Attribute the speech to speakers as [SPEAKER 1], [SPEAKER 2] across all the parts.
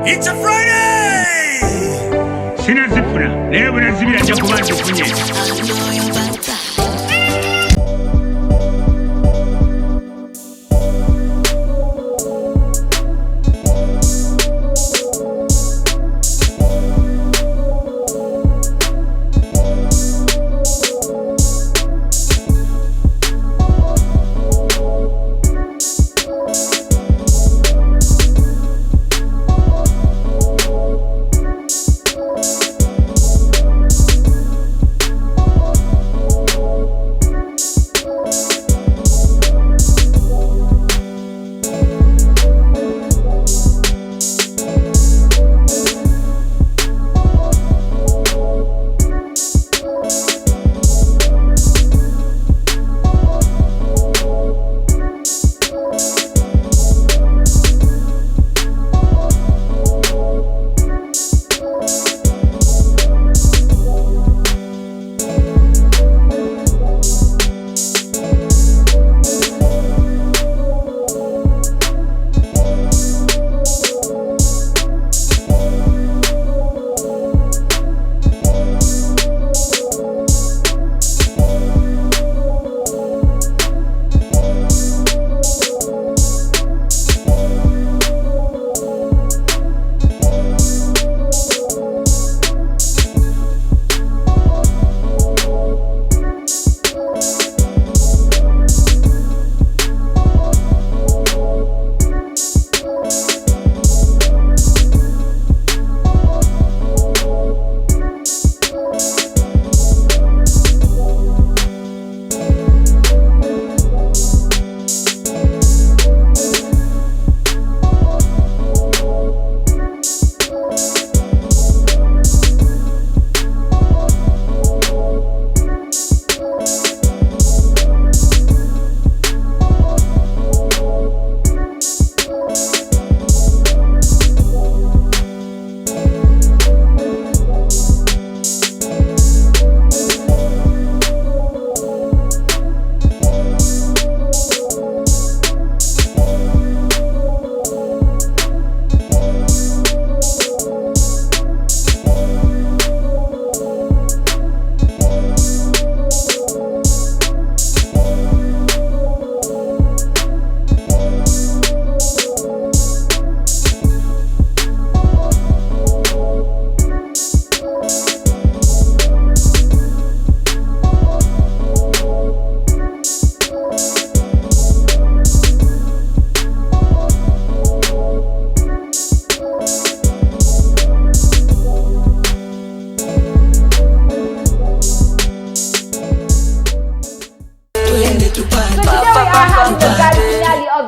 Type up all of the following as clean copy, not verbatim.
[SPEAKER 1] It's a Friday! Sinazipuna, leo nazibira cha kubanza kunye.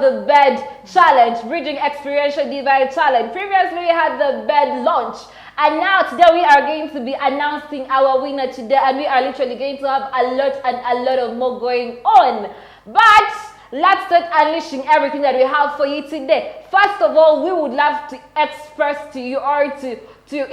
[SPEAKER 2] The B.E.D challenge, bridging experiential divide challenge. Previously we had the B.E.D launch, and now today we are going to be announcing our winner today, and we are literally going to have a lot of more going on. But let's start unleashing everything that we have for you today. First of all, we would love to express to you, or to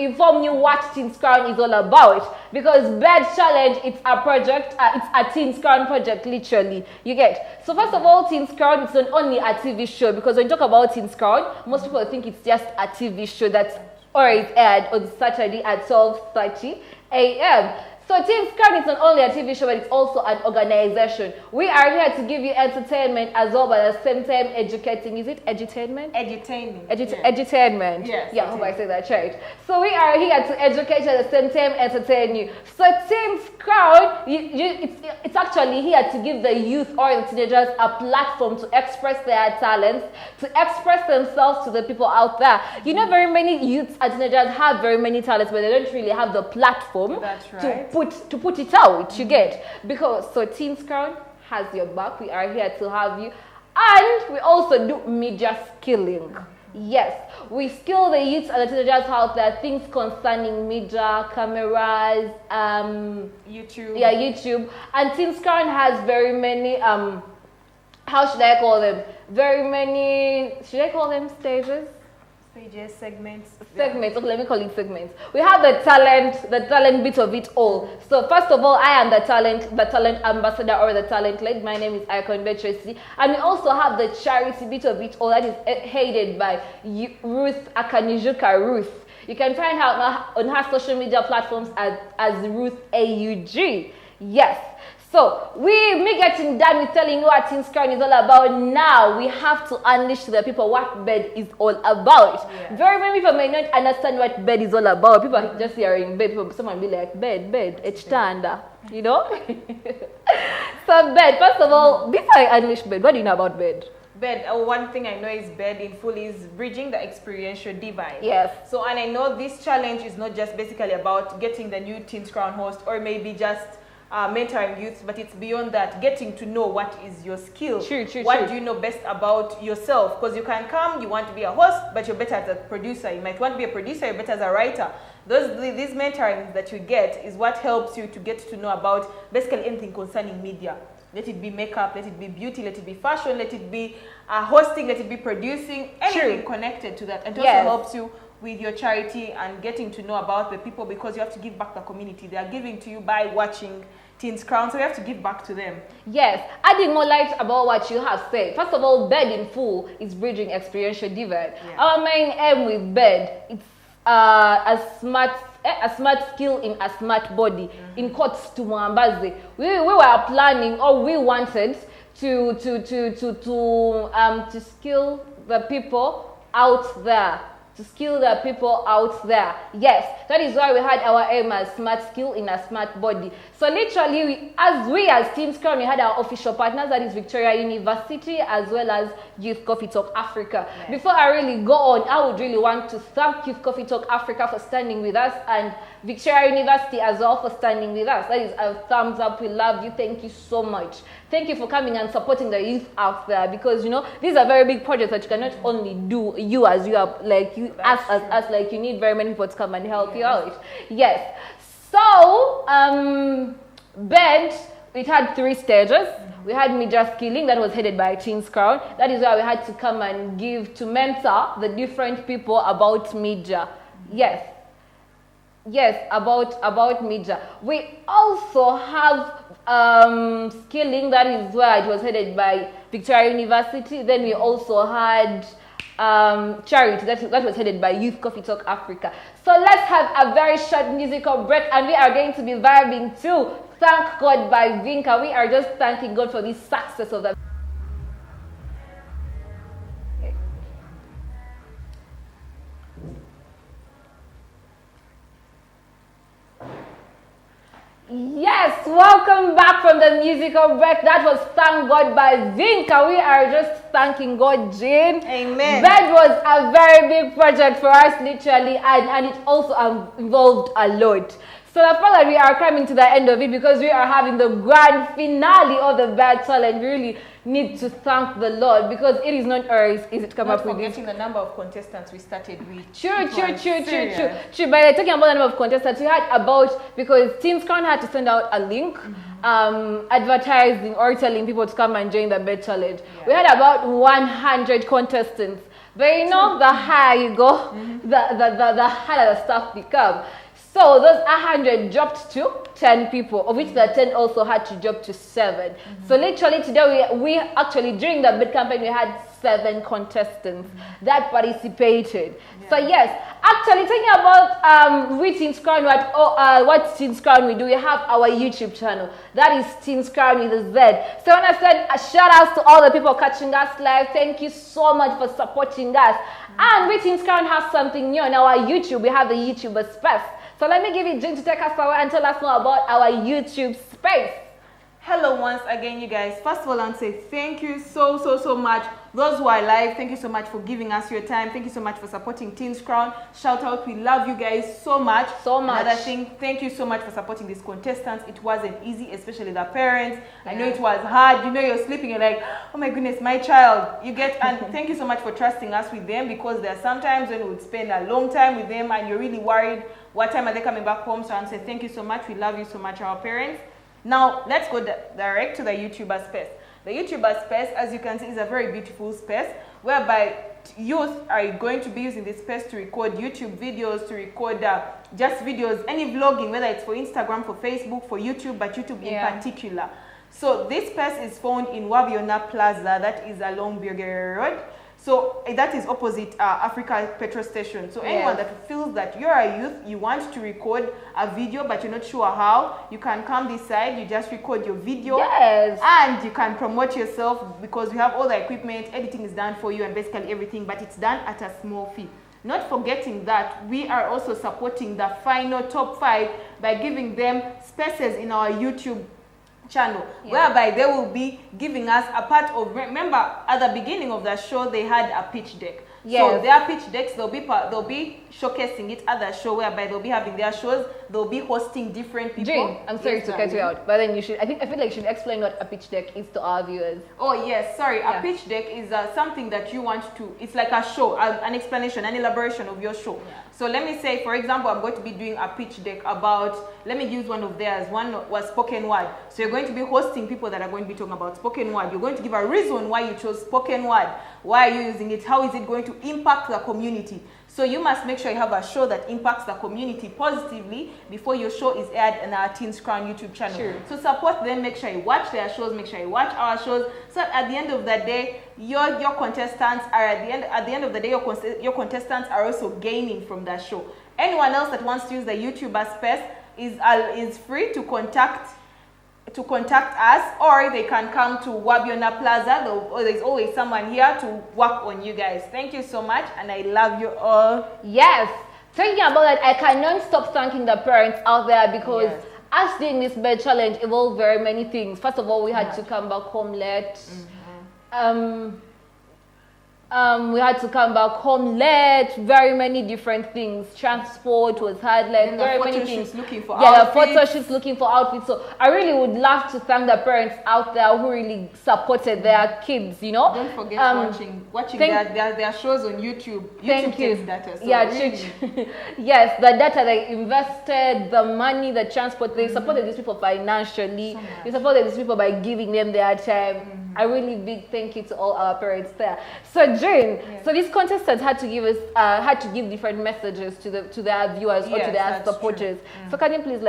[SPEAKER 2] inform you what Teens Crown is all about, because B.E.D challenge, it's a project, it's a Teens Crown project, literally, you get. So first of all, Teens Crown, it's not only a TV show, because when you talk about Teens Crown, most people think it's just a TV show that's always aired on Saturday at 12:30 a.m. So Teens Crown is not only a TV show, but it's also an organization. We are here to give you entertainment as well, but at the same time educating. Is it edutainment?
[SPEAKER 3] Edutainment.
[SPEAKER 2] Edutainment.
[SPEAKER 3] Yes.
[SPEAKER 2] Yeah, I hope I say that right. So we are here to educate you at the same time entertain you. So Teens Crown, it's actually here to give the youth or the teenagers a platform to express their talents, to express themselves to the people out there. You know, very many youths and teenagers have very many talents, but they don't really have the platform.
[SPEAKER 3] That's right.
[SPEAKER 2] to put it out, you get. Because so Teens Crown has your back. We are here to have you, and we also do media skilling. Yes, we skill the youths and the teenagers out there things concerning media, cameras,
[SPEAKER 3] YouTube.
[SPEAKER 2] Yeah, YouTube. And Teens Crown has very many how should I call them? Very many, should I call them stages?
[SPEAKER 3] Stages, segments.
[SPEAKER 2] Segments. Okay, let me call it segments. We have the talent bit of it all. So first of all, I am the talent ambassador or the talent lead. My name is Icon Tracy, and we also have the charity bit of it all that is headed by Ruth Akanijuka Ruth. You can find her on her social media platforms as Ruth AUG. Yes. So, me getting done with telling you what Teens Crown is all about. Now, we have to unleash to the people what B.E.D is all about.
[SPEAKER 3] Yeah.
[SPEAKER 2] Very many people may not understand what B.E.D is all about. People are just hearing B.E.D. Someone be like, B.E.D, Echtanda, you know? So, B.E.D, first of all, before I unleash B.E.D, what do you know about B.E.D?
[SPEAKER 3] B.E.D, one thing I know is B.E.D in full is bridging the experiential divide.
[SPEAKER 2] Yes.
[SPEAKER 3] So, and I know this challenge is not just basically about getting the new Teens Crown host or maybe just mentoring youth, but it's beyond that, getting to know what is your skill. What do you know best about yourself? Because you can come, you want to be a host, but you're better as a producer. You might want to be a producer, you're better as a writer. These mentorings that you get is what helps you to get to know about basically anything concerning media. Let it be makeup, let it be beauty, let it be fashion, let it be hosting, let it be producing, anything connected to that. And it also helps you with your charity and getting to know about the people, because you have to give back to the community. They are giving to you by watching Teens Crown, so you have to give back to them. Yes,
[SPEAKER 2] adding more light about what you have said. First of all, B.E.D in full is bridging experiential divide. Yeah. Our main aim with B.E.D, it's a smart skill in a smart body. In quotes to Mwambazi, we were planning, or we wanted to skill the people out there. Yes, that is why we had our aim as smart skill in a smart body. So literally, as Teens Crown, we had our official partners, that is Victoria University as well as Youth Coffee Talk Africa. Yes. Before I really go on, I would really want to thank Youth Coffee Talk Africa for standing with us, and Victoria University as well for standing with us. That is a thumbs up. We love you. Thank you so much. Thank you for coming and supporting the youth out there, because you know these are very big projects that you cannot only do you as you are, like you as like you need very many people to come and help you out. Yes. So B.E.D, it had 3 stages. We had media skilling that was headed by Teens Crown. That is why we had to come and to mentor the different people about media. Yes, about media. We also have skilling, that is where it was headed by Victoria University. Then we also had charity that was headed by Youth Coffee Talk Africa. So let's have a very short musical break, and we are going to be vibing to Thank God by Vinka. We are just thanking God for this success of the Yes, welcome back from the musical break. That was Thank God by Vinka. We are just thanking God, Jane.
[SPEAKER 3] Amen.
[SPEAKER 2] That was a very big project for us, literally, and it also involved a lot. So the fact that we are coming to the end of it, because we are having the grand finale of the B.E.D challenge, we really need to thank the Lord, because it is not ours, is it come
[SPEAKER 3] not
[SPEAKER 2] up with this.
[SPEAKER 3] forgetting the number of contestants we started with.
[SPEAKER 2] True. By talking about the number of contestants, we had about, because Teens Crown had to send out a link, advertising or telling people to come and join the B.E.D challenge. Yeah. We had about 100 contestants. But you know, the higher you go, the harder the stuff become. So those 100 dropped to 10 people, of which the 10 also had to drop to 7. So literally today we actually, during the B.E.D campaign, we had 7 contestants that participated. Yeah. So yes, actually talking about with Teens Crown, what Teens Crown we do, we have our YouTube channel. That is Teens Crown with a Z. So I want to send a shout out to all the people catching us live. Thank you so much for supporting us. And with Teens Crown has something new on our YouTube. We have the YouTuber Space. So let me give you Jane to take us forward and tell us more about our YouTube space.
[SPEAKER 3] Hello once again, you guys. First of all, I want to say thank you so much. Those who are live, thank you so much for giving us your time. Thank you so much for supporting Teens Crown. Shout out, we love you guys so much. Another thing, thank you so much for supporting these contestants. It wasn't easy, especially the parents. Yeah. I know it was hard. You know, you're sleeping, you're like, oh my goodness, my child. And thank you so much for trusting us with them, because there are sometimes when we would spend a long time with them and you're really worried, what time are they coming back home? So I want to say thank you so much. We love you so much, our parents. Now, let's go direct to the YouTuber space. The YouTuber space, as you can see, is a very beautiful space whereby youth are going to be using this space to record YouTube videos, to record just videos, any vlogging, whether it's for Instagram, for Facebook, for YouTube, but YouTube in particular. So this space is found in Wabiona Plaza, that is along Bugere Road. So that is opposite Africa Petrol Station. So anyone that feels that you're a youth, you want to record a video but you're not sure how, you can come this side, you just record your video.
[SPEAKER 2] Yes.
[SPEAKER 3] And you can promote yourself because we have all the equipment, editing is done for you and basically everything, but it's done at a small fee. Not forgetting that we are also supporting the final top 5 by giving them spaces in our YouTube channel, whereby they will be giving us a part of, remember at the beginning of the show they had a pitch deck. So their pitch decks, they'll be showcasing it at the show, whereby they'll be having their shows, they'll be hosting different people.
[SPEAKER 2] Jane, I'm sorry to cut you out, but then you should, I feel like you should explain what a pitch deck is to our viewers.
[SPEAKER 3] Oh yes, sorry, a pitch deck is something that you want to, it's like a show, an explanation, an elaboration of your show. So let me say, for example, I'm going to be doing a pitch deck about, let me use one of theirs, one was spoken word. So you're going to be hosting people that are going to be talking about spoken word. You're going to give a reason why you chose spoken word. Why are you using it? How is it going to impact the community? So you must make sure you have a show that impacts the community positively before your show is aired on our Teens Crown YouTube channel.
[SPEAKER 2] Sure.
[SPEAKER 3] So support them, make sure you watch their shows, make sure you watch our shows. So at the end of the day, your contestants are at the end of the day, your contestants are also gaining from that show. Anyone else that wants to use the YouTuber space is free to contact us, or they can come to Wabiona Plaza. There's always someone here to work on you guys. Thank you so much, and I love you all.
[SPEAKER 2] Yes, thinking about that, I cannot stop thanking the parents out there because us doing this B.E.D challenge involved very many things. First of all, we had to come back home late. We had to come back home late, very many different things. Transport was hard, like very many things.
[SPEAKER 3] Looking for outfits.
[SPEAKER 2] The photo shoots, looking for outfits. So I really would love to thank the parents out there who really supported their kids, you know.
[SPEAKER 3] Don't forget watching their shows on YouTube. YouTube takes data. So really.
[SPEAKER 2] Yes, the data they invested, the money, the transport, they supported these people financially. They supported these people by giving them their time. A really big thank you to all our parents there. So Jane, so these contestants had to give different messages to their viewers or to their supporters. So can you please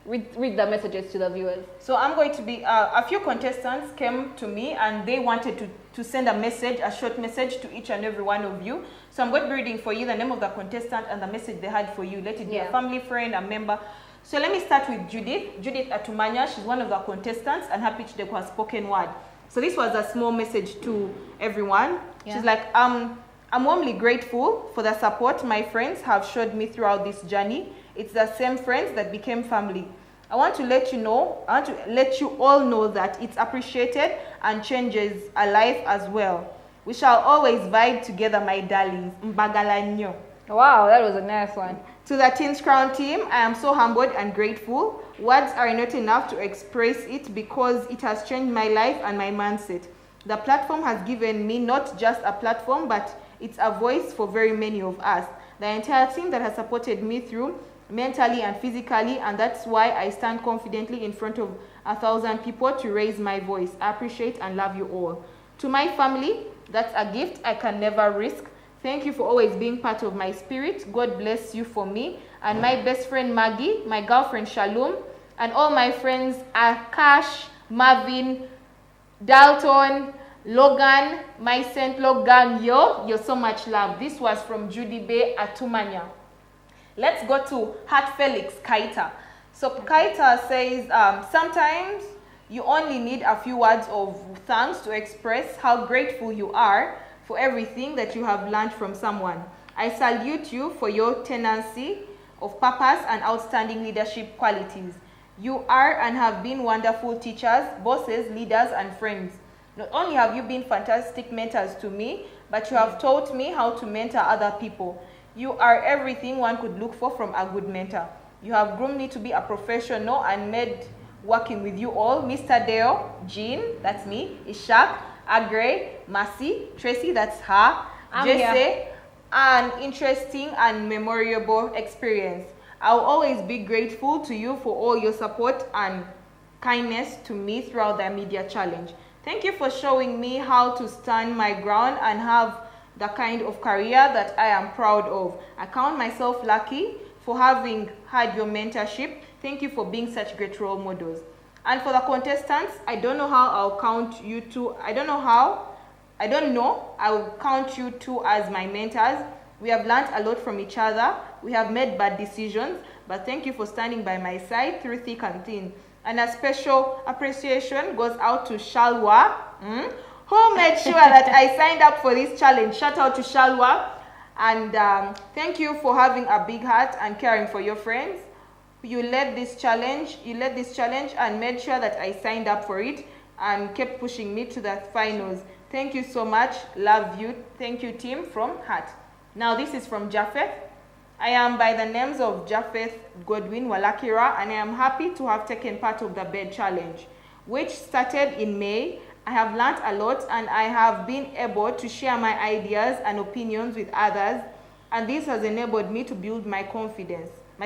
[SPEAKER 2] read the messages to the viewers?
[SPEAKER 3] So I'm going to be a few contestants came to me and they wanted to send a short message to each and every one of you. So I'm going to be reading for you the name of the contestant and the message they had for you. Let it be a family, friend, a member. So let me start with Judith Atumanya. She's one of the contestants and her pitch deck was spoken word. So this was a small message to everyone. She's like, I'm warmly grateful for the support my friends have showed me throughout this journey. It's the same friends that became family. I want to let you all know that it's appreciated and changes a life as well. We shall always vibe together, my darlings. Mbagalanyo.
[SPEAKER 2] Wow, that was a nice one.
[SPEAKER 3] To the Teens Crown team, I am so humbled and grateful. Words are not enough to express it because it has changed my life and my mindset. The platform has given me not just a platform, but it's a voice for very many of us. The entire team that has supported me through mentally and physically, and that's why I stand confidently in front of 1,000 people to raise my voice. I appreciate and love you all. To my family, that's a gift I can never risk. Thank you for always being part of my spirit. God bless you for me. And my best friend Maggie, my girlfriend Shalom, and all my friends Akash, Marvin, Dalton, Logan, my Saint Logan, you're so much love. This was from Judy Bay Atumanya. Let's go to Heart Felix Kaita. So Kaita says, sometimes you only need a few words of thanks to express how grateful you are for everything that you have learned from someone. I salute you for your tenacity of purpose and outstanding leadership qualities. You are and have been wonderful teachers, bosses, leaders, and friends. Not only have you been fantastic mentors to me, but you have taught me how to mentor other people. You are everything one could look for from a good mentor. You have groomed me to be a professional and made working with you all, Mr. Dale, Jean, that's me, Ishak, Agre, Mercy, Tracy, that's her, Jesse, an interesting and memorable experience. I'll always be grateful to you for all your support and kindness to me throughout the media challenge. Thank you for showing me how to stand my ground and have the kind of career that I am proud of. I count myself lucky for having had your mentorship. Thank you for being such great role models. And for the contestants, I don't know how I'll count you two. I don't know. I'll count you two as my mentors. We have learned a lot from each other. We have made bad decisions, but thank you for standing by my side through thick and thin. And a special appreciation goes out to Shalwa, who made sure that I signed up for this challenge. Shout out to Shalwa. And thank you for having a big heart and caring for your friends. You led this challenge and made sure that I signed up for it and kept pushing me to the finals. Thank you so much. Love you. Thank you, team, from heart. Now this is from Japheth. I am by the names of Japheth Godwin Walakira, and I am happy to have taken part of the B.E.D challenge, which started in May. I have learned a lot, and I have been able to share my ideas and opinions with others, and this has enabled me to build my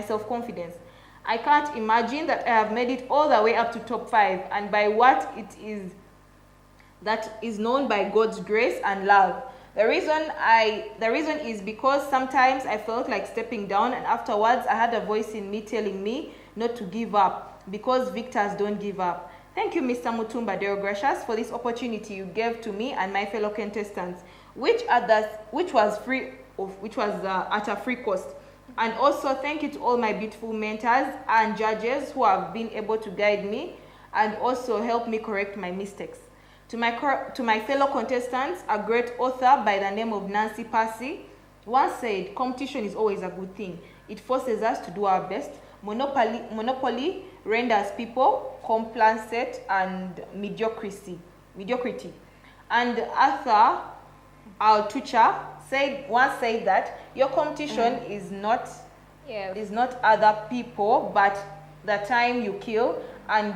[SPEAKER 3] self-confidence. I can't imagine that I have made it all the way up to top 5, and by what it is that is known by God's grace and love. The reason is because sometimes I felt like stepping down, and afterwards I had a voice in me telling me not to give up, because victors don't give up. Thank you, Mr. Mutumba Deogracious, for this opportunity you gave to me and my fellow contestants, which was at a free cost. And also thank you to all my beautiful mentors and judges who have been able to guide me and also help me correct my mistakes. To my fellow contestants, a great author by the name of Nancy Passy once said, competition is always a good thing. It forces us to do our best. Monopoly renders people complacent and mediocrity. And Arthur Altucher once said that your competition is not other people, but the time you kill and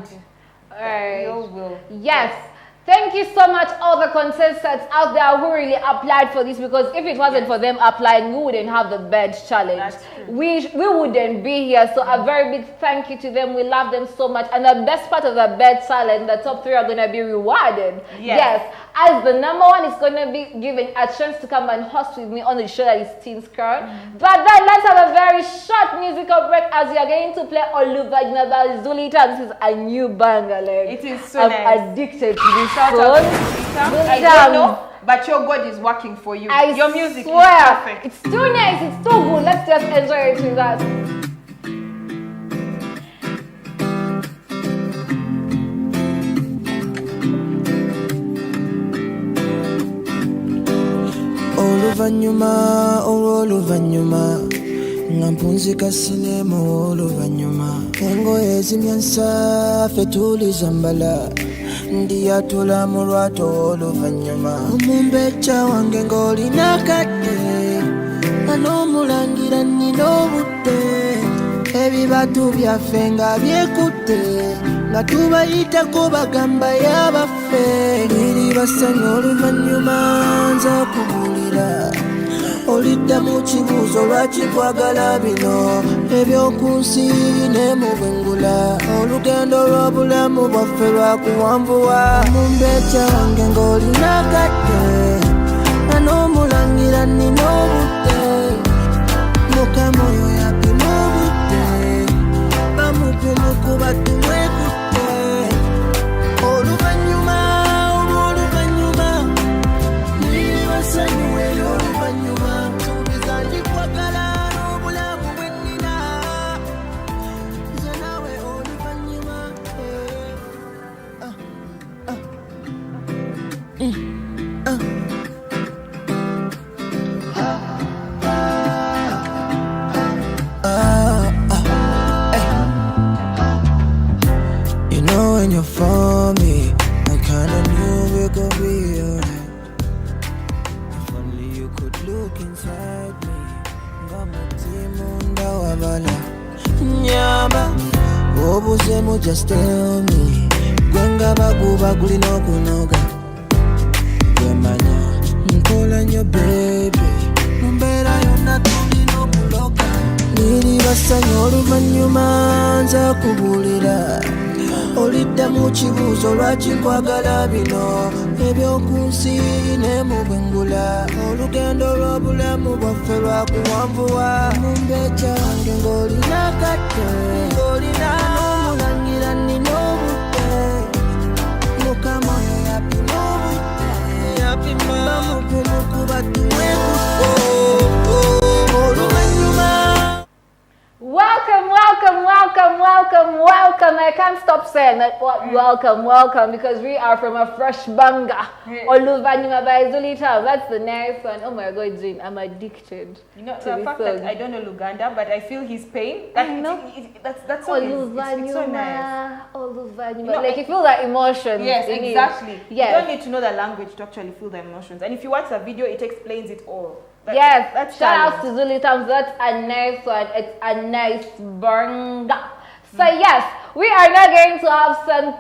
[SPEAKER 3] your will.
[SPEAKER 2] Yes. Thank you so much, all the contestants out there who really applied for this, because if it wasn't for them applying, we wouldn't have the B.E.D challenge. We wouldn't be here. So a very big thank you to them. We love them so much. And the best part of the B.E.D challenge, the top 3 are going to be rewarded. Yes. As the number 1 is going to be given a chance to come and host with me on the show that is Teen's Crown. But then let's have a very short musical break as we are going to play Oluva Zulita. This is a new banger.
[SPEAKER 3] It is so
[SPEAKER 2] I'm
[SPEAKER 3] nice.
[SPEAKER 2] addicted to this.
[SPEAKER 3] I don't know, but your God is working for you. Your music is perfect.
[SPEAKER 2] It's too nice, it's too good. Let's just enjoy it with us.
[SPEAKER 4] Oluvanyuma ngampunzika sinema oluvanyuma engoye zimyansa fetulizambala ndiyatula mu lwato oluvanyuma omumbeca wange ng'olina kadde n'omulangira nnina obudde ebibatu byaffe nga byekutte nga tubayitako bagamba y'abaffe liri basanya oluvanyuma nza kubulira olidda mu kibuuzo lwaki twagala bino ebyokunsi ne mu bwengula olugendo lw'obulamu bwaffe lwakuwanvuwa mu mbeca wange ng'olina kadde n'omulangira nnina obudde mukama oyo yapima obudde bamupumukuba tumwekutte oluvanyuma olw'oluvanyuma liri basanyuwe oluvanyuma You know when you're for me, I kinda knew we could be alright. If only you could look inside me. Ngamutimunda wabala nyama obuzemu, just tell me gwenga baguba gulina okunoga gwemanya nkola nnyo baby mumbeera yonna tulina okuloga liri basanya oluvanyuma nza kubulira olidde mu kibuuzo lwaki nkwagala bino ebyokunsi ne mu bwengula olugendo lw'obulamu bwaffe lwakuwanvuwa mu mbeca wange ng'olina katte ng'olina n'omulangira nina obudde mukama yapima obudde yapima bamugumu kuba tuwekuko oluvannyuma.
[SPEAKER 2] Welcome. I can't stop saying that. Welcome, because we are from a fresh banga. Oluvanyuma by Zulita. That's the nice one. Oh my God, Jean, I'm addicted.
[SPEAKER 3] You know, the fact that I don't know Luganda, but I feel his pain. That's so it's so nice.
[SPEAKER 2] Oluvanyuma. You know, like you feel that emotion.
[SPEAKER 3] Yes, exactly.
[SPEAKER 2] Yes.
[SPEAKER 3] You don't need to know the language to actually feel the emotions. And if you watch the video, it explains it all.
[SPEAKER 2] That's shout out to Zulita. That's a nice one. It's a nice banga. So yes, we are now going to have some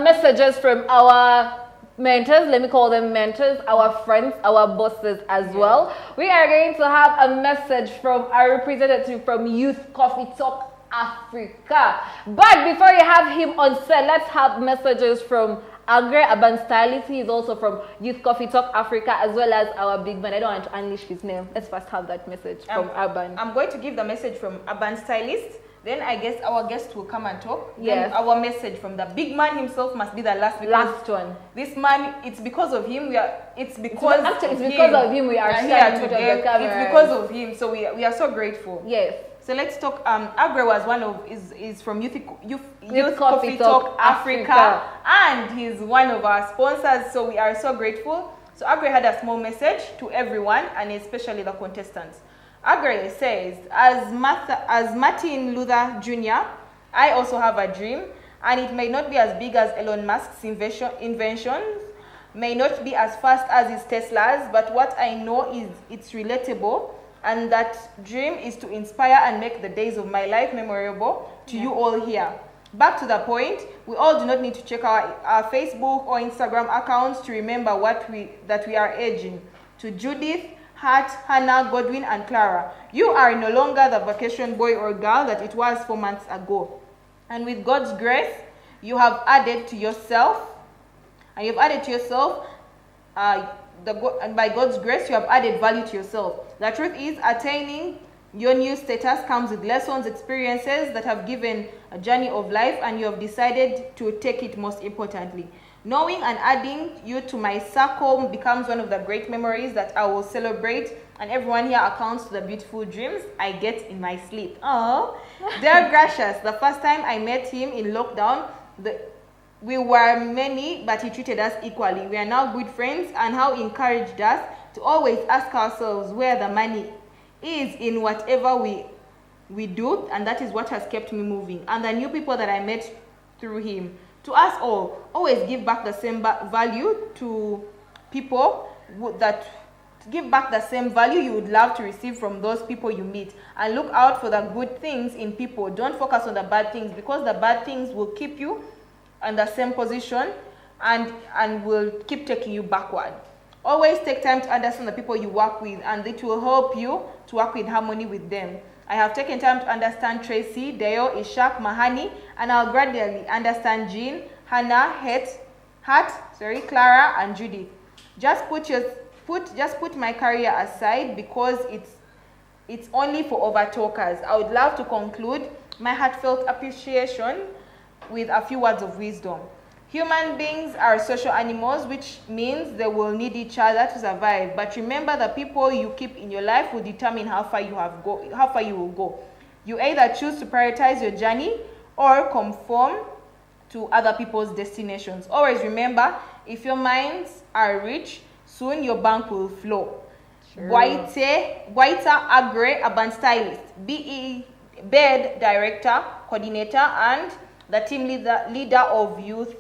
[SPEAKER 2] messages from our mentors. Let me call them mentors, our friends, our bosses as well. We are going to have a message from our representative from Youth Coffee Talk Africa. But before you have him on set, let's have messages from Agre Aban Stylist. He is also from Youth Coffee Talk Africa, as well as our big man. I don't want to unleash his name. Let's first have that message from Aban.
[SPEAKER 3] I'm going to give the message from Aban Stylist. Then I guess our guest will come and talk.
[SPEAKER 2] Yes.
[SPEAKER 3] Then our message from the big man himself must be the last.
[SPEAKER 2] Last one.
[SPEAKER 3] This man, it's because of him. It's because
[SPEAKER 2] of him we are
[SPEAKER 3] here
[SPEAKER 2] today.
[SPEAKER 3] It's because of him. So we are so grateful.
[SPEAKER 2] Yes.
[SPEAKER 3] So let's talk. Agre was one of is from Youth Coffee Talk Africa, and he's one of our sponsors. So we are so grateful. So Agre had a small message to everyone, and especially the contestants. Agre says, as Martin Luther Jr., I also have a dream, and it may not be as big as Elon Musk's inventions, may not be as fast as his Teslas, but what I know is it's relatable, and that dream is to inspire and make the days of my life memorable to you all here. Back to the point, we all do not need to check our Facebook or Instagram accounts to remember that we are aging. To Judith, Hart, Hannah, Godwin, and Clara, you are no longer the vacation boy or girl that it was 4 months ago. And with God's grace, you have added to yourself, and and by God's grace, you have added value to yourself. The truth is, attaining your new status comes with lessons, experiences that have given a journey of life, and you have decided to take it most importantly. Knowing and adding you to my circle becomes one of the great memories that I will celebrate, and everyone here accounts to the beautiful dreams I get in my sleep. Oh, dear gracious, the first time I met him in lockdown, we were many, but he treated us equally. We are now good friends, and how he encouraged us to always ask ourselves where the money is in whatever we do, and that is what has kept me moving. And the new people that I met through him. To us all, always give back the same value to people give back the same value you would love to receive from those people you meet, and look out for the good things in people. Don't focus on the bad things, because the bad things will keep you in the same position and will keep taking you backward. Always take time to understand the people you work with, and it will help you to work with harmony with them. I have taken time to understand Tracy, Deo, Ishak, Mahani, and I'll gradually understand Jean, Hannah, Clara, and Judith. Just put my career aside, because it's only for overtalkers. I would love to conclude my heartfelt appreciation with a few words of wisdom. Human beings are social animals, which means they will need each other to survive. But remember, the people you keep in your life will determine how far you will go. You either choose to prioritize your journey or conform to other people's destinations. Always remember, if your minds are rich, soon your bank will flow. Guaita Agre Aban Stylist, B.E.D Director, Coordinator, and the team leader of Youth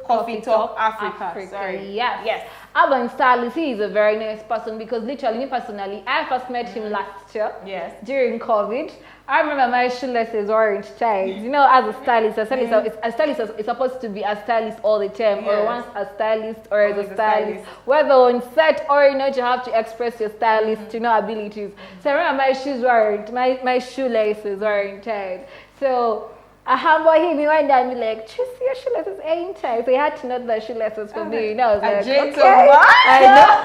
[SPEAKER 3] Coffee Talk Africa. Sorry.
[SPEAKER 2] Yes. Aban Stylist, he is a very nice person, because literally, me personally, I first met him last year.
[SPEAKER 3] Yes.
[SPEAKER 2] During COVID. I remember my shoelaces weren't tied. You know, as a stylist is supposed to be a stylist all the time, or once a stylist or as a stylist. Whether on set or you have to express your stylist, abilities. So I remember my shoelaces weren't tied. So I humble him, he went down and be like, just your shoelaces ain't tight. So he had to knot the shoelaces for me. You know, I was like,
[SPEAKER 3] gentle
[SPEAKER 2] okay.
[SPEAKER 3] one.
[SPEAKER 2] I know.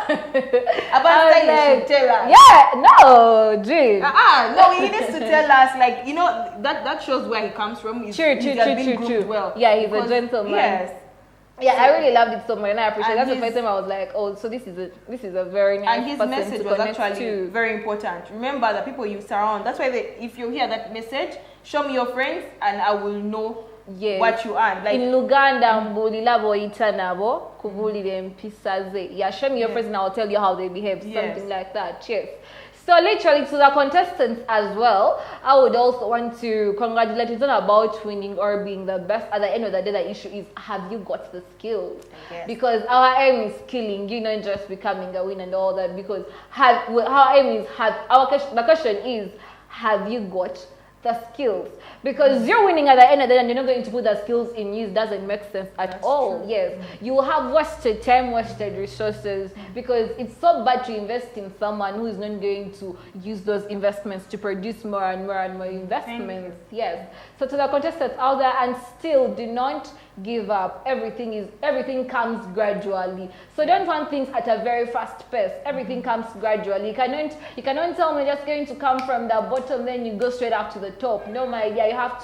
[SPEAKER 3] About that, you should tell us.
[SPEAKER 2] Yeah, no, Jim.
[SPEAKER 3] No, he needs to tell us, like, you know, that shows where he comes from.
[SPEAKER 2] True.
[SPEAKER 3] Well.
[SPEAKER 2] Yeah, he's a gentleman.
[SPEAKER 3] Yes.
[SPEAKER 2] Yeah, I really loved it so much, and I appreciate it. That's the first time I was like, oh, so this is a very nice
[SPEAKER 3] and his
[SPEAKER 2] person
[SPEAKER 3] message
[SPEAKER 2] to
[SPEAKER 3] was
[SPEAKER 2] connect
[SPEAKER 3] actually
[SPEAKER 2] to.
[SPEAKER 3] very important. Remember the people you surround. That's why if you hear that message, show me your friends, and I will know what you are. Like
[SPEAKER 2] in Luganda, mbulila boyita nabo kubulira empisa ze. Yeah, show me your friends, and I'll tell you how they behave. Something like that. Cheers. So literally to the contestants as well, I would also want to congratulate you. It's not about winning or being the best. At the end of the day, the issue is, have you got the skills? Because our aim is killing, you know, just becoming a winner and all that. Because our aim is the question is, have you got the skills? Because you're winning at the end of the day and you're not going to put the skills in use doesn't make sense at all. True. Yes, you will have wasted time, wasted resources, because it's so bad to invest in someone who is not going to use those investments to produce more and more and more investments. Yes, so to the contestants out there, and still do not give up. Everything comes gradually. So don't want things at a very fast pace. Everything comes gradually. You cannot tell me just going to come from the bottom then you go straight up to the top. No, my idea. You have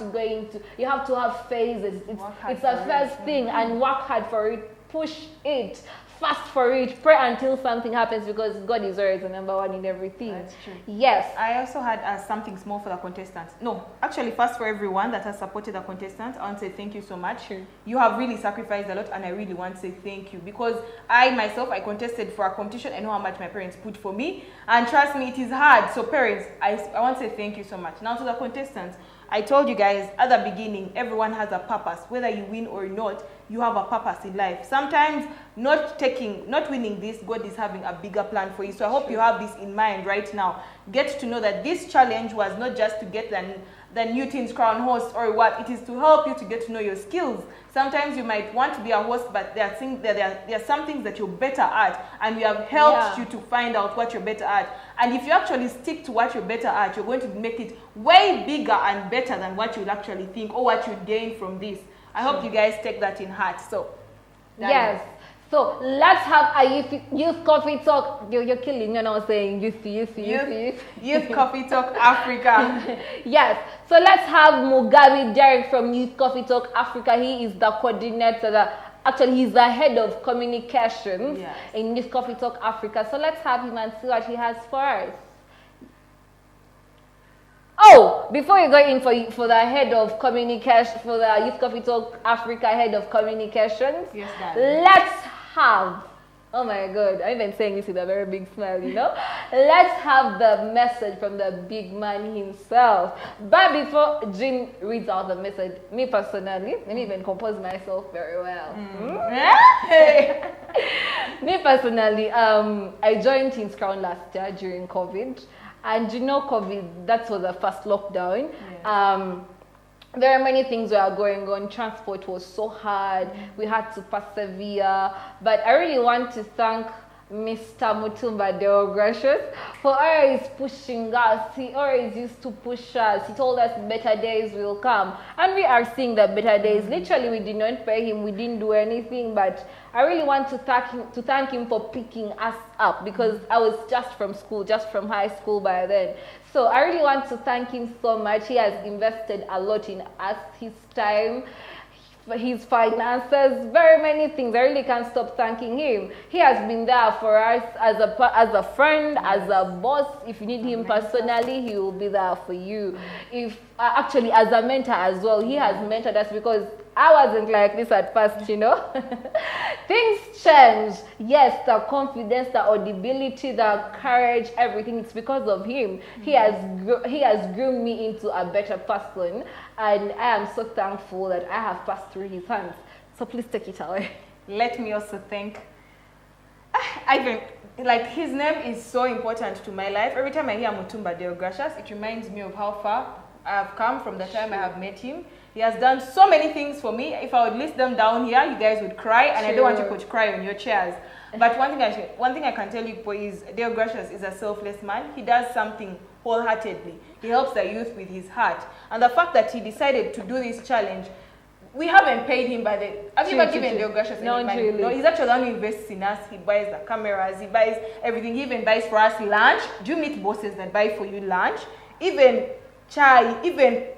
[SPEAKER 2] to have phases. It's a first thing, and work hard for it. Push it. Fast for it, pray until something happens, because God is always the number one in everything. That's true. Yes. I
[SPEAKER 3] also had something small for the contestants. No, actually, first for everyone that has supported the contestants, I want to say thank you so much. Sure. You have really sacrificed a lot, and I really want to say thank you, because I contested for a competition. I know how much my parents put for me, and trust me, it is hard. So parents, I want to say thank you so much. Now to the contestants, I told you guys at the beginning, everyone has a purpose. Whether you win or not, you have a purpose in life. Sometimes not winning this, God is having a bigger plan for you. So I hope you have this in mind right now. Get to know that this challenge was not just to get the new Teens Crown host or what. It is to help you to get to know your skills. Sometimes you might want to be a host, but there are some things that you're better at, and we have helped you to find out what you're better at. And if you actually stick to what you're better at, you're going to make it way bigger and better than what you'll actually think or what you gain from this. I hope you guys take that in heart. So, yes.
[SPEAKER 2] So let's have a youth coffee talk. You're killing, you know, saying youth
[SPEAKER 3] coffee talk Africa.
[SPEAKER 2] Yes. So let's have Mugabe Derek from Youth Coffee Talk Africa. He is the coordinator. Actually, he's the head of communications in Youth Coffee Talk Africa. So let's have him and see what he has for us. Oh, before you go in for the head of communication, for the Youth Coffee Talk Africa head of communications, let's have, oh my God, I'm even saying this with a very big smile, you know? Let's have the message from the big man himself. But before Jean reads out the message, me personally, let me even compose myself very well. Me personally, I joined Teens Crown last year during COVID. And you know, COVID, that was the first lockdown. There are many things that are going on. Transport was so hard. We had to persevere. But I really want to thank Mr. Mutumba Deo Gracious for always pushing us. He always used to push us. He told us better days will come. And we are seeing the better days. Literally, we did not pay him. We didn't do anything. But I really want to thank him for picking us up, because I was just from high school by then. So I really want to thank him so much. He has invested a lot in us, his time, his finances, very many things. I really can't stop thanking him. He has been there for us as a friend, as a boss. If you need him personally, he will be there for you. If actually as a mentor as well, he has mentored us, because I wasn't like this at first, you know. Things change. Yes, the confidence, the audibility, the courage, everything. It's because of him. He has groomed me into a better person, and I am so thankful that I have passed through his hands. So please take it away.
[SPEAKER 3] Let me also thank Ivan. Like, his name is so important to my life. Every time I hear Mutumba Deo Gracious, it reminds me of how far I have come from the time I have met him. He has done so many things for me. If I would list them down here, you guys would cry, and I don't want you to cry on your chairs. But one thing I can tell you, boy, is Dale Gracious is a selfless man. He does something wholeheartedly. He helps the youth with his heart. And the fact that he decided to do this challenge, we haven't paid him by the... Have you ever given Dale Gracious any money?
[SPEAKER 2] Really.
[SPEAKER 3] No, he's actually the one who invests in us. He buys the cameras, he buys everything. He even buys for us lunch. Do you meet bosses that buy for you lunch? Even chai, even...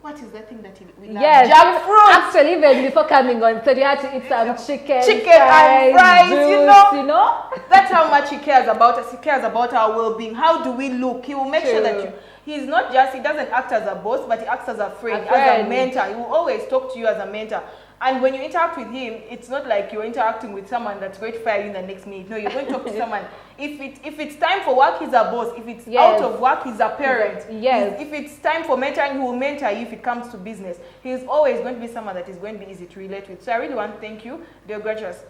[SPEAKER 3] What is that thing that we love?
[SPEAKER 2] Yes,
[SPEAKER 3] jackfruit.
[SPEAKER 2] Actually, even before coming on, so you had to eat some chicken
[SPEAKER 3] and fries,
[SPEAKER 2] juice,
[SPEAKER 3] you know? That's how much he cares about us. He cares about our well-being. How do we look? He will make sure that he doesn't act as a boss, but he acts as a friend, as a mentor. He will always talk to you as a mentor. And when you interact with him, it's not like you're interacting with someone that's going to fire you in the next minute. No, you're going to talk to someone. If it's time for work, he's a boss. If it's out of work, he's a parent.
[SPEAKER 2] Yes.
[SPEAKER 3] If it's time for mentoring, he will mentor you if it comes to business. He's always going to be someone that is going to be easy to relate with. So I really want to thank you, Dale Gracious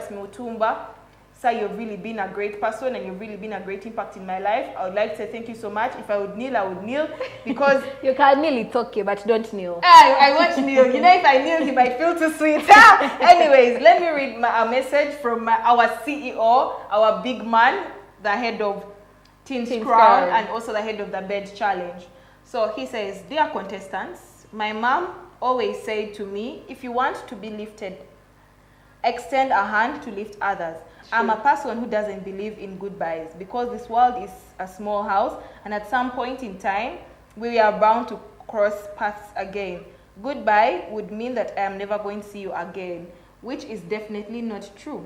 [SPEAKER 3] Mutumba. Sir, you've really been a great person and you've really been a great impact in my life. I would like to say thank you so much. If I would kneel, I would kneel because...
[SPEAKER 2] You can kneel, it's okay, but don't kneel.
[SPEAKER 3] I want to kneel. You know, if I kneel, he might feel too sweet. Anyways, let me read a message from our CEO, our big man, the head of Teens Crown and also the head of the B.E.D Challenge. So he says, "Dear contestants, my mom always said to me, if you want to be lifted, extend a hand to lift others. I'm a person who doesn't believe in goodbyes because this world is a small house and at some point in time, we are bound to cross paths again. Goodbye would mean that I am never going to see you again, which is definitely not true.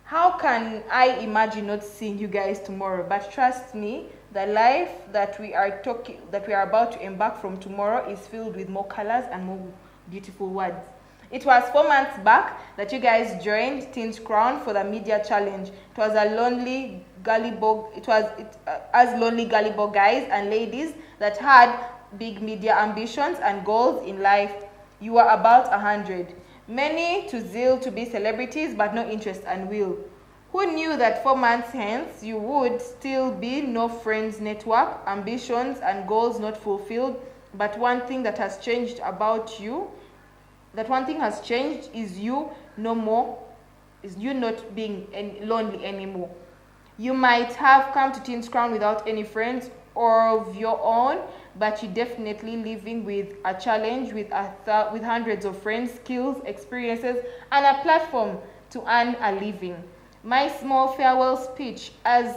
[SPEAKER 3] How can I imagine not seeing you guys tomorrow? But trust me, the life that we are about to embark from tomorrow is filled with more colors and more beautiful words. It was 4 months back that you guys joined Teens Crown for the media challenge. It was as lonely gully boy guys and ladies that had big media ambitions and goals in life. You were about 100. Many to zeal to be celebrities, but no interest and will. Who knew that 4 months hence you would still be no friends network, ambitions and goals not fulfilled, but one thing that has changed about you, is you not being lonely anymore. You might have come to Teens Crown without any friends or of your own, but you're definitely living with a challenge with hundreds of friends, skills, experiences, and a platform to earn a living. My small farewell speech as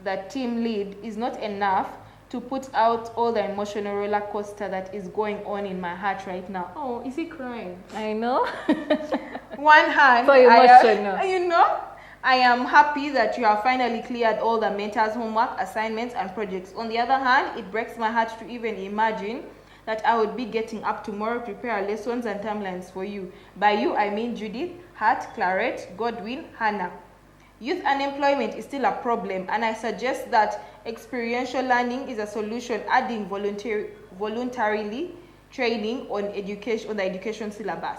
[SPEAKER 3] the team lead is not enough to put out all the emotional roller coaster that is going on in my heart right now. Oh, is he crying?
[SPEAKER 2] I know.
[SPEAKER 3] One hand.
[SPEAKER 2] So emotional.
[SPEAKER 3] I am happy that you have finally cleared all the mentors' homework, assignments, and projects. On the other hand, it breaks my heart to even imagine that I would be getting up tomorrow to prepare lessons and timelines for you. By you, I mean Judith, Hart, Claret, Godwin, Hannah. Youth unemployment is still a problem, and I suggest that experiential learning is a solution, adding voluntarily training on the education syllabus.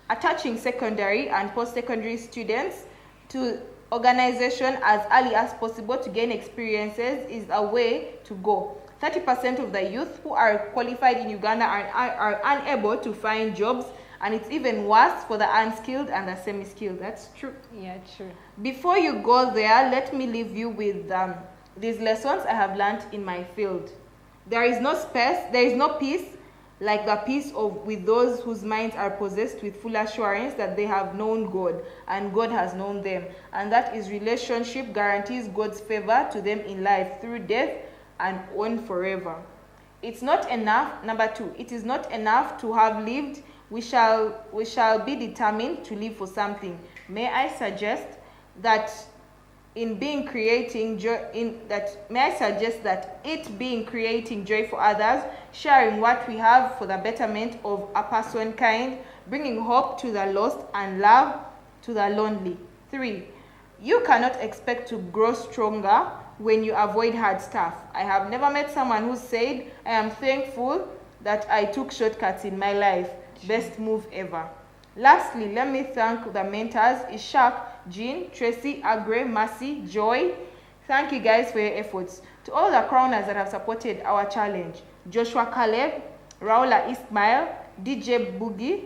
[SPEAKER 3] Attaching secondary and post-secondary students to organization as early as possible to gain experiences is a way to go. 30% of the youth who are qualified in Uganda are unable to find jobs, and it's even worse for the unskilled and the semi-skilled. That's true.
[SPEAKER 2] Yeah, true.
[SPEAKER 3] Before you go there, let me leave you with these lessons I have learned in my field. There is no peace like the peace with those whose minds are possessed with full assurance that they have known God and God has known them, and that is relationship guarantees God's favor to them in life through death and on forever. It's not enough. Number 2, it is not enough to have lived. We shall be determined to live for something. May I suggest that it being creating joy for others, sharing what we have for the betterment of a person kind, bringing hope to the lost and love to the lonely. 3, you cannot expect to grow stronger when you avoid hard stuff. I have never met someone who said, I am thankful that I took shortcuts in my life. Best move ever. Lastly, let me thank the mentors, Ishak, Jean, Tracy, Agre, Mercy, Joy. Thank you guys for your efforts. To all the crowners that have supported our challenge, Joshua Caleb, Raula Ismail, DJ Boogie,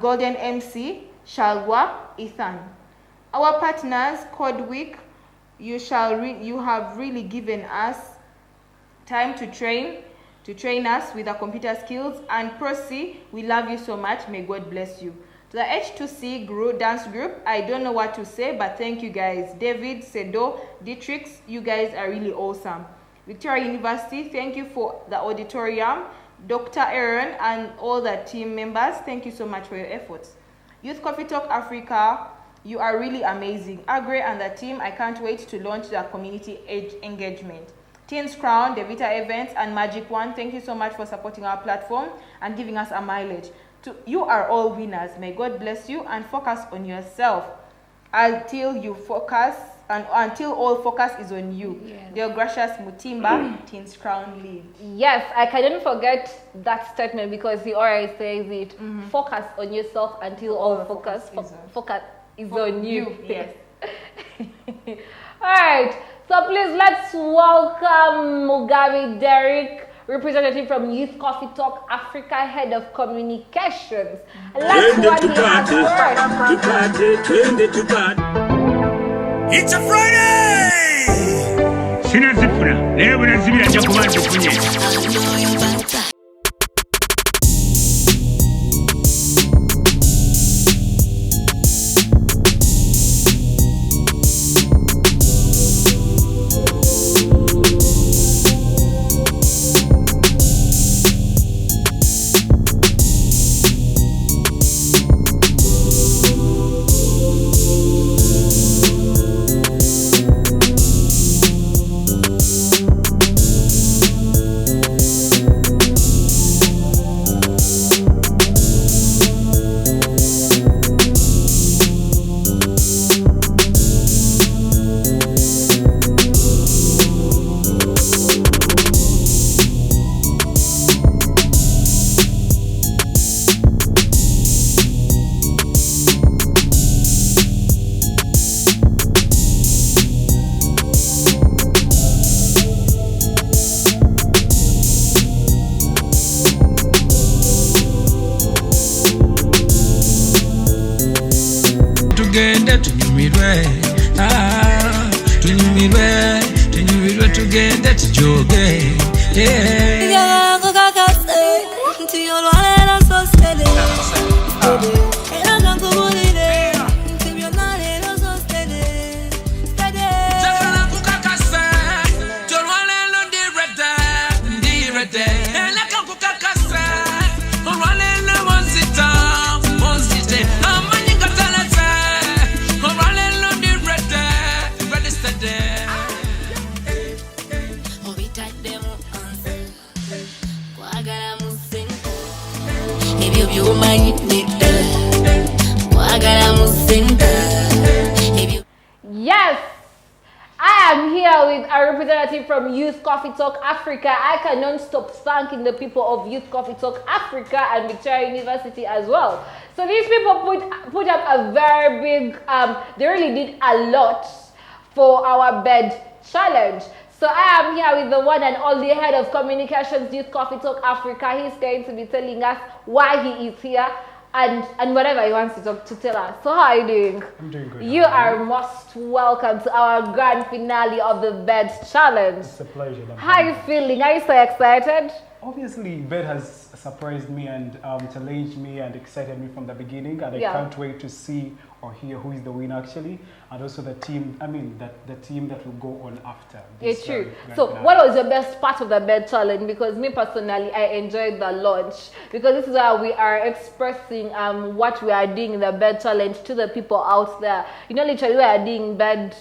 [SPEAKER 3] Golden MC, Shalwa, Ethan. Our partners, Code Week, you have really given us time to train us with our computer skills. And Prosi, we love you so much. May God bless you. To the H2C dance group, I don't know what to say, but thank you guys. David, Sedo, Dietrich, you guys are really awesome. Victoria University, thank you for the auditorium. Dr. Aaron and all the team members, thank you so much for your efforts. Youth Coffee Talk Africa, you are really amazing. Agre and the team, I can't wait to launch the community age engagement. Teens Crown, Devita Events, and Magic One, thank you so much for supporting our platform and giving us a mileage. You are all winners. May God bless you and focus on yourself until all focus is on you. Yes. Dear gracious Mutimba, Teens Crown lead.
[SPEAKER 2] Yes, I couldn't forget that statement because he always says it. Focus on yourself until all focus is on you.
[SPEAKER 3] Yes.
[SPEAKER 2] All right. So please let's welcome Mugabe Derek, representative from Youth Coffee Talk Africa, head of communications. Let's what he has first.
[SPEAKER 1] It's a Friday! Sinazipuna, leo unazibia cha kubanza kunye.
[SPEAKER 2] Yes, I am here with a representative from Youth Coffee Talk Africa. I cannot stop thanking the people of Youth Coffee Talk Africa and Victoria University as well. So these people put up a very big, they really did a lot for our B.E.D challenge. So I am here with the one and only head of communications, Youth Coffee Talk Africa. He's going to be telling us why he is here and whatever he wants to tell us. So how are you doing?
[SPEAKER 5] I'm doing good.
[SPEAKER 2] You are most welcome to our grand finale of the B.E.D challenge.
[SPEAKER 5] It's a pleasure.
[SPEAKER 2] How are you feeling? Are you so excited?
[SPEAKER 5] Obviously, B.E.D has surprised me and challenged me and excited me from the beginning, and I can't wait to see or hear who is the winner actually, and also the team. I mean, the team that will go on after.
[SPEAKER 2] It's true. So, what was your best part of the B.E.D challenge? Because me personally, I enjoyed the launch because this is where we are expressing what we are doing in the B.E.D challenge to the people out there. You know, literally, we are doing B.E.D.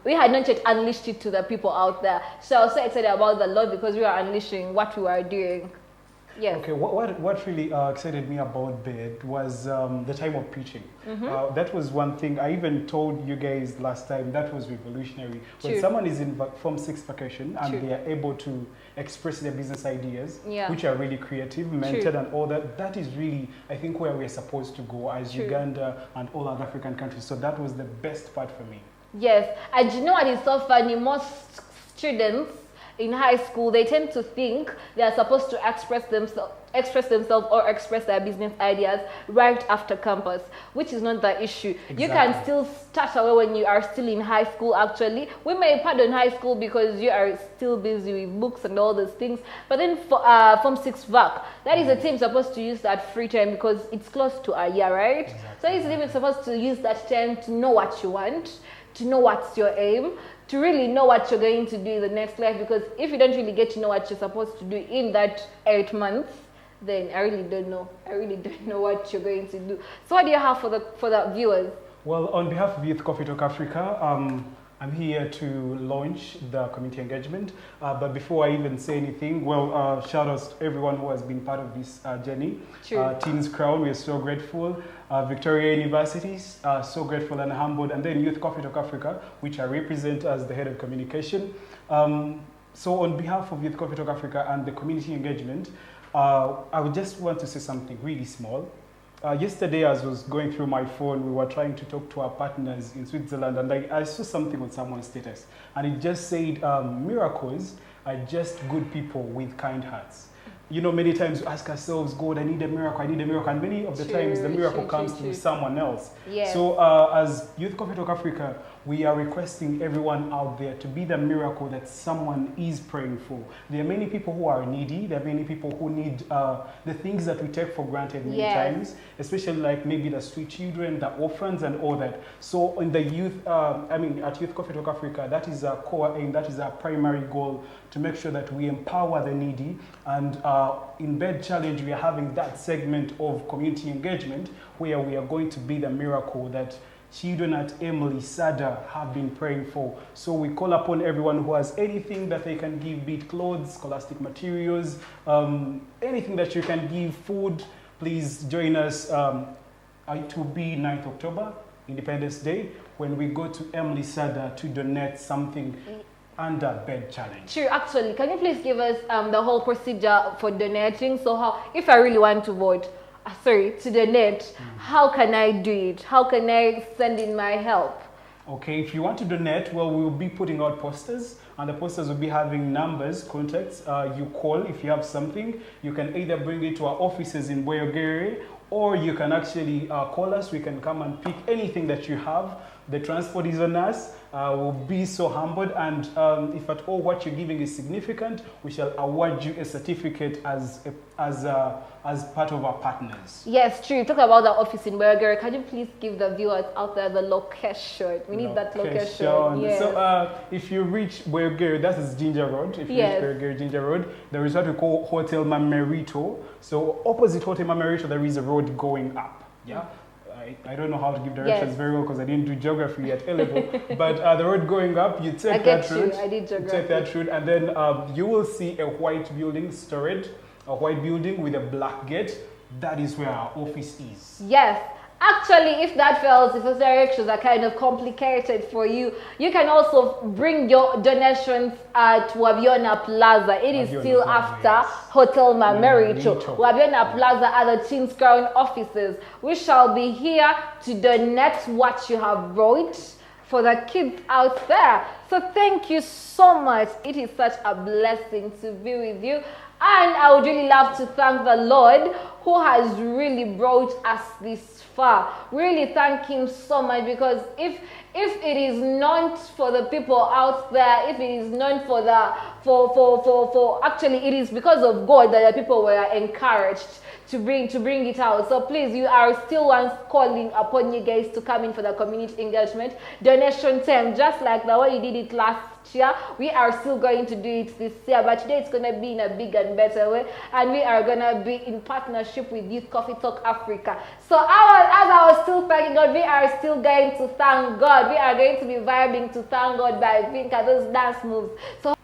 [SPEAKER 2] We had not yet unleashed it to the people out there. So I was so excited about the launch because we are unleashing what we are doing. Yes.
[SPEAKER 5] Okay, what really excited me about B.E.D was the time of preaching. That was one thing I even told you guys last time. That was revolutionary. When someone is in Form 6 vacation and they are able to express their business ideas, which are really creative, mentored and all that, that is really, I think, where we're supposed to go as Uganda and all other African countries. So that was the best part for me.
[SPEAKER 2] Yes, and you know what is so funny? Most students, in high school, they tend to think they are supposed to express themselves or express their business ideas right after campus, which is not the issue. Exactly. You can still start away when you are still in high school. Actually, we may pardon high school because you are still busy with books and all those things, but then for Form 6 VAC, that is the team supposed to use that free time because it's close to a year, right? Exactly. So it's even supposed to use that time to know what you want, to know what's your aim, to really know what you're going to do in the next life, because if you don't really get to know what you're supposed to do in that 8 months, then I really don't know. I really don't know what you're going to do. So what do you have for the viewers? Well,
[SPEAKER 5] on behalf of Youth Coffee Talk Africa, I'm here to launch the community engagement. But before I even say anything, well, shout out to everyone who has been part of this journey. Teens Crown, we're so grateful. Victoria Universities, so grateful and humbled. And then Youth Coffee Talk Africa, which I represent as the head of communication. So on behalf of Youth Coffee Talk Africa and the community engagement, I would just want to say something really small. Yesterday, as I was going through my phone, we were trying to talk to our partners in Switzerland, and I saw something on someone's status, and it just said, miracles are just good people with kind hearts. You know, many times we ask ourselves, God, I need a miracle, and many of the times the miracle comes through someone else. Yes. So as Youth Coffee Talk Africa, we are requesting everyone out there to be the miracle that someone is praying for. There are many people who are needy. There are many people who need the things that we take for granted many times, especially like maybe the street children, the orphans and all that. So in the youth, at Youth Coffee Talk Africa, that is our core aim, that is our primary goal, to make sure that we empower the needy. And in B.E.D Challenge, we are having that segment of community engagement where we are going to be the miracle that children at Emily Sada have been praying for. So we call upon everyone who has anything that they can give, be it clothes, scholastic materials, anything that you can give, food. Please join us. It will be 9th October, Independence Day, when we go to Emily Sada to donate something under B.E.D Challenge. Sure, actually, can you please give us the whole procedure for donating? So how, if I really want to vote, to donate, how can I do it? How can I send in my help? Okay, if you want to donate, well, we will be putting out posters, and the posters will be having numbers, contacts. You call if you have something. You can either bring it to our offices in Boyogere, or you can actually call us. We can come and pick anything that you have. The transport is on us. We'll be so humbled, and if at all what you're giving is significant, we shall award you a certificate as part of our partners. Yes, true. Talk about the office in Burger. Can you please give the viewers out there the location? We need that location. Yes. So if you reach Burger, that is Ginger Road. If you reach Burger, Ginger Road, there is what we call Hotel Mamerito. So opposite Hotel Mamerito, there is a road going up. Yeah. I don't know how to give directions very well because I didn't do geography at A level. But the road going up, you take that route. I did geography. You take that route, and then you will see a white building, storage, a white building with a black gate. That is where our office is. Yes. Actually, if that fails, if those directions are kind of complicated for you, you can also bring your donations at Wabiona Plaza. It is still after Hotel Mamerito. Wabiona Plaza are the Teens Crown offices. We shall be here to donate what you have brought for the kids out there. So thank you so much. It is such a blessing to be with you. And I would really love to thank the Lord who has really brought us this far. Really thank him so much, because if it is not for the people out there, if it is not for actually it is because of God that the people were encouraged to bring it out. So please, you are still once calling upon you guys to come in for the community engagement donation time, just like the way you did it last year. We are still going to do it this year, but today it's going to be in a big and better way, and we are going to be in partnership with Youth Coffee Talk Africa. So as I was still thanking God, we are still going to thank God. We are going to be vibing to thank God by Vinka, those dance moves. So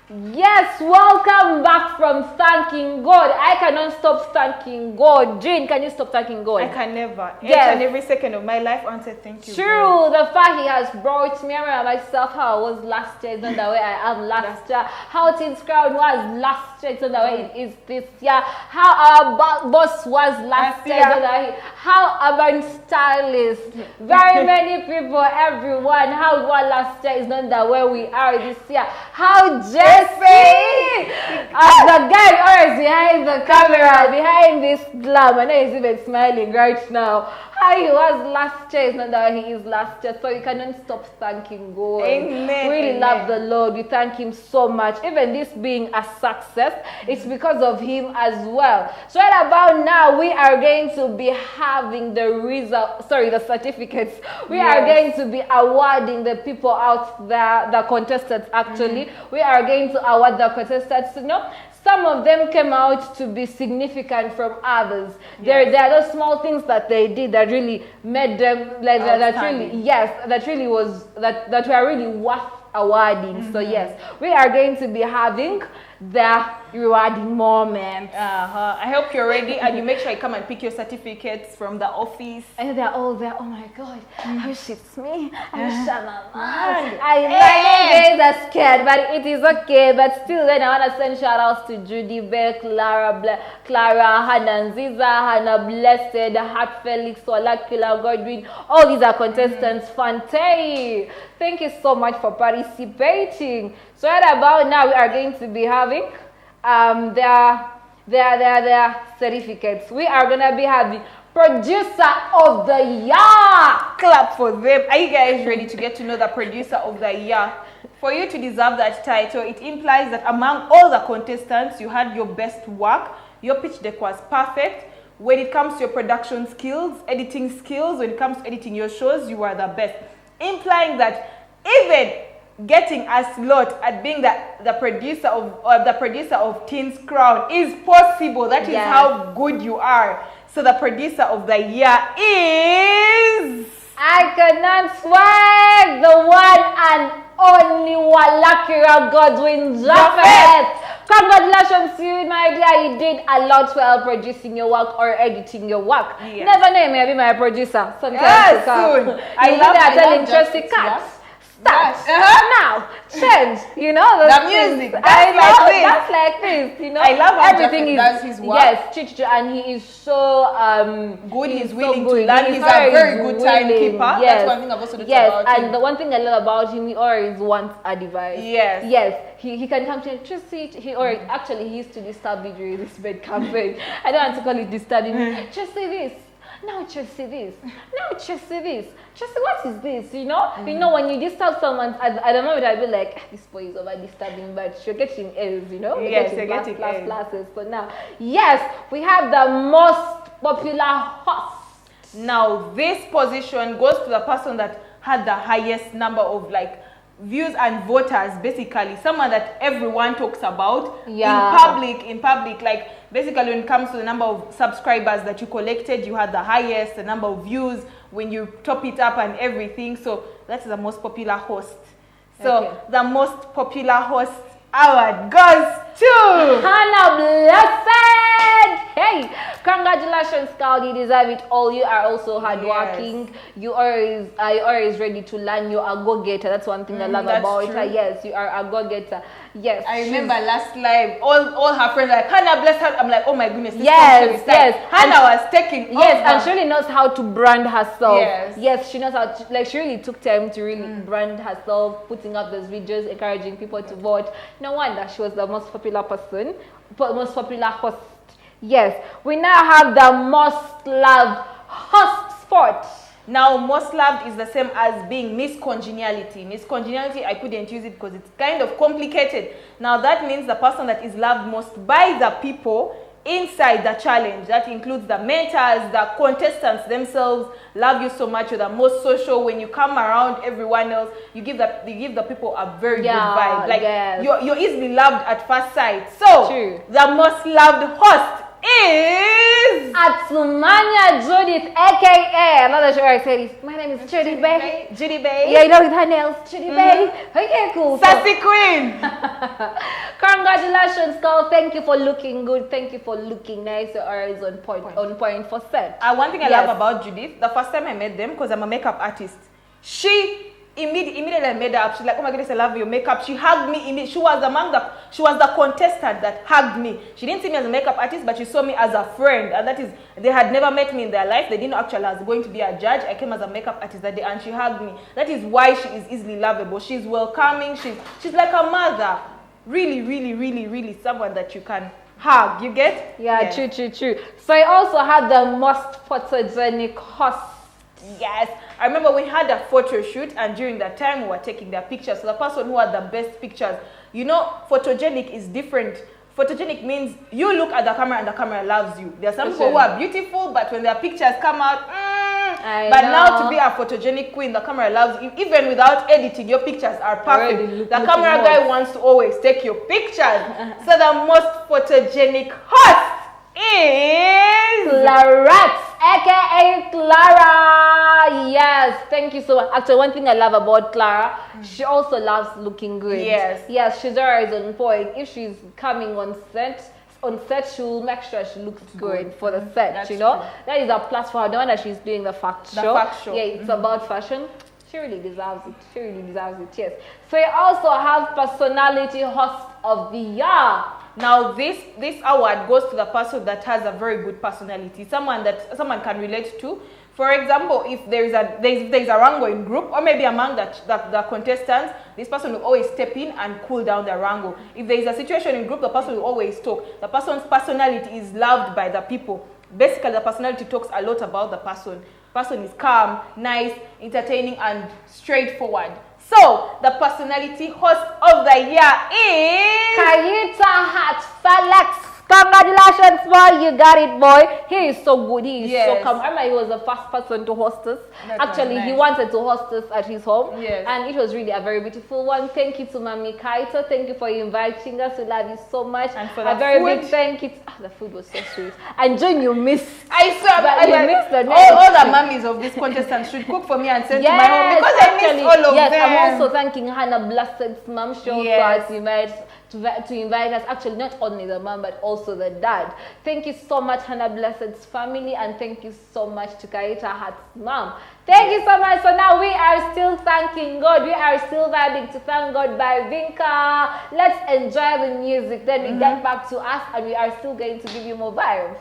[SPEAKER 2] Yes, welcome back from thanking God. I cannot stop thanking God. Jane, can you stop thanking God?
[SPEAKER 3] I can never.
[SPEAKER 2] Yes.
[SPEAKER 3] Each and every second of my life, I want to thank you.
[SPEAKER 2] True,
[SPEAKER 3] God.
[SPEAKER 2] the fact He has brought me. I remember myself how I was last year, it's not the way I am last year. How Teens Crown was last year, it's not the way it is this year. How our boss was last year, it's not the way. How Urban Stylist, very many people, everyone, how it was last year is not the way we are this year. How Jesse, as the guy always behind the camera, behind this glam, and he's even smiling right now. How he was last year is not that he is last year, so you cannot stop thanking God.
[SPEAKER 3] Amen.
[SPEAKER 2] We really
[SPEAKER 3] Amen.
[SPEAKER 2] love the Lord. We thank Him so much. Even this being a success, it's because of Him as well. So right about now, we are going to be having the certificates. We are going to be awarding the people out there, the contestants actually. We are going to award the contestants. Some of them came out to be significant from others. There are those small things that they did that really made them like that were really worth awarding. So yes, we are going to be having the rewarding moment.
[SPEAKER 3] I hope you're ready and you make sure you come and pick your certificates from the office.
[SPEAKER 2] And they're all there. Oh my God, how shit's me. I'm Shama. My days are scared, but it is okay. But still, then I want to send shout outs to Judy Beck, Clara, Hannah Nziza, Hannah Blessed, Heart Felix, Walakila, Godwin. All these are contestants. Fante. Thank you so much for participating. So right about now, we are going to be having their certificates. We are going to be having Producer of the Year.
[SPEAKER 3] Clap for them. Are you guys ready to get to know the Producer of the Year? For you to deserve that title, it implies that among all the contestants, you had your best work. Your pitch deck was perfect. When it comes to your production skills, editing skills, when it comes to editing your shows, you are the best. Implying that even getting a slot at being the producer of Teens Crown is possible. That is how good you are. So the Producer of the Year is...
[SPEAKER 2] I cannot swear, the one and only Walakira Godwin Japheth. Congratulations to you, my dear. You did a lot well producing your work or editing your work.
[SPEAKER 3] Yes.
[SPEAKER 2] Never name me, I'll be my producer. Sometime
[SPEAKER 3] Yes,
[SPEAKER 2] to come.
[SPEAKER 3] soon.
[SPEAKER 2] I love telling Tracy Cut. Start now, change. You know
[SPEAKER 3] the music.
[SPEAKER 2] That's like this. You know,
[SPEAKER 3] I love how
[SPEAKER 2] everything
[SPEAKER 3] does his work.
[SPEAKER 2] Yes, and he is so
[SPEAKER 3] good. He's willing
[SPEAKER 2] so good.
[SPEAKER 3] to learn. He's a very good timekeeper.
[SPEAKER 2] Yes.
[SPEAKER 3] That's one thing I've also noticed about him.
[SPEAKER 2] And the one thing I love about him, he always wants advice.
[SPEAKER 3] Yes.
[SPEAKER 2] He can come to me, Tracy. He used to disturb me during this bed campaign. I don't want to call it disturbing. Tracy this. Now Tracy this. Now Tracy this. Tracy, what is this? You know, when you disturb someone, at the moment I'll be like, this boy is over disturbing, but you're getting L's, you know?
[SPEAKER 3] Yes,
[SPEAKER 2] you're getting classes. So now, yes, we have the most popular host.
[SPEAKER 3] Now, this position goes to the person that had the highest number of views and voters, basically someone that everyone talks about in public, like basically when it comes to the number of subscribers that you collected, you had the highest, the number of views when you top it up and everything. So that's the most popular host. So the most popular host award goes to
[SPEAKER 2] Hannah Blessed. Hey, congratulations, Carl. You deserve it all. You are also hardworking. You are always ready to learn. You are a go-getter. That's one thing I love about her. Yes, you are a go-getter. Yes.
[SPEAKER 3] I remember last live, all her friends like, Hannah Bless her. I'm like, oh my goodness.
[SPEAKER 2] Yes.
[SPEAKER 3] Hannah was taking over.
[SPEAKER 2] Yes, and she really knows how to brand herself.
[SPEAKER 3] Yes,
[SPEAKER 2] she knows how to, she really took time to really brand herself, putting up those videos, encouraging people to vote. No wonder she was the most popular person, most popular host. Yes, we now have the most loved host spot.
[SPEAKER 3] Now, most loved is the same as being Miss Congeniality. Miss Congeniality, I couldn't use it because it's kind of complicated. Now, that means the person that is loved most by the people inside the challenge. That includes the mentors, the contestants themselves love you so much. You're the most social. When you come around everyone else, you give the people a very good vibe. You're easily loved at first sight. So, the most loved host is
[SPEAKER 2] Atsumanya Judith, aka another show I said is my name is Judy Bay.
[SPEAKER 3] Judy Bay.
[SPEAKER 2] Yeah, you know with her nails, Judy Bay. Okay, cool.
[SPEAKER 3] Sassy Queen.
[SPEAKER 2] Congratulations, girl. Thank you for looking good. Thank you for looking nice. Your aura is on point for set.
[SPEAKER 3] One thing I love about Judith, the first time I met them, because I'm a makeup artist, she immediately I made her up. She's like, oh my goodness, I love your makeup. She hugged me immediately. She was the contestant that hugged me. She didn't see me as a makeup artist, but she saw me as a friend. And that is, they had never met me in their life. They didn't know actually I was going to be a judge. I came as a makeup artist that day and she hugged me. That is why she is easily lovable. She's welcoming. She's like a mother. Really, really, really, really someone that you can hug. You get?
[SPEAKER 2] Yeah, true. So I also had the most photogenic host.
[SPEAKER 3] Yes, I remember we had a photo shoot and during that time we were taking their pictures. So the person who had the best pictures, you know, photogenic is different. Photogenic means you look at the camera and the camera loves you. There are some people who are beautiful, but when their pictures come out, now to be a photogenic queen, the camera loves you. Even without editing, your pictures are perfect. The camera guy wants to always take your pictures. So the most photogenic host is
[SPEAKER 2] Clarette, aka Clara. Yes, thank you so much. Actually, one thing I love about Clara, she also loves looking good. Yes, she's always on point. If she's coming on set, she'll make sure she looks good for the set. That's you know, true. That is a plus for her. The one that she's doing the fact show. Yeah, it's about fashion. She really deserves it. Yes. So you also have personality host of the year.
[SPEAKER 3] Now this award goes to the person that has a very good personality, someone that someone can relate to. For example, if there's a wrangle in group, or maybe among the contestants, this person will always step in and cool down the wrangle. If there is a situation in group, the person will always talk. The person's personality is loved by the people. Basically, the personality talks a lot about the person. The person is calm, nice, entertaining, and straightforward. So, the personality host of the year is
[SPEAKER 2] Kayita Hat Felix. Congratulations, boy. You got it, boy. He is so good. He is so calm. I remember he was the first person to host us. Actually, he wanted to host us at his home. And it was really a very beautiful one. Thank you to Mami Kaito. Thank you for inviting us. We love you so much.
[SPEAKER 3] And for
[SPEAKER 2] a very big thank you. The food was so sweet. And June, you missed.
[SPEAKER 3] I saw
[SPEAKER 2] but you missed the
[SPEAKER 3] all the mummies of this contestant should cook for me and send to my home because I missed all of them.
[SPEAKER 2] Yes, I'm also thanking Hannah Blessed's mom. She also to invite us, actually not only the mom but also the dad. Thank you so much, Hannah Blessed's family, and thank you so much to Kaita Hat's mom. Thank you so much. So now we are still thanking God. We are still vibing to Thank God by Vinka. Let's enjoy the music. Then we get back to us and we are still going to give you more vibes.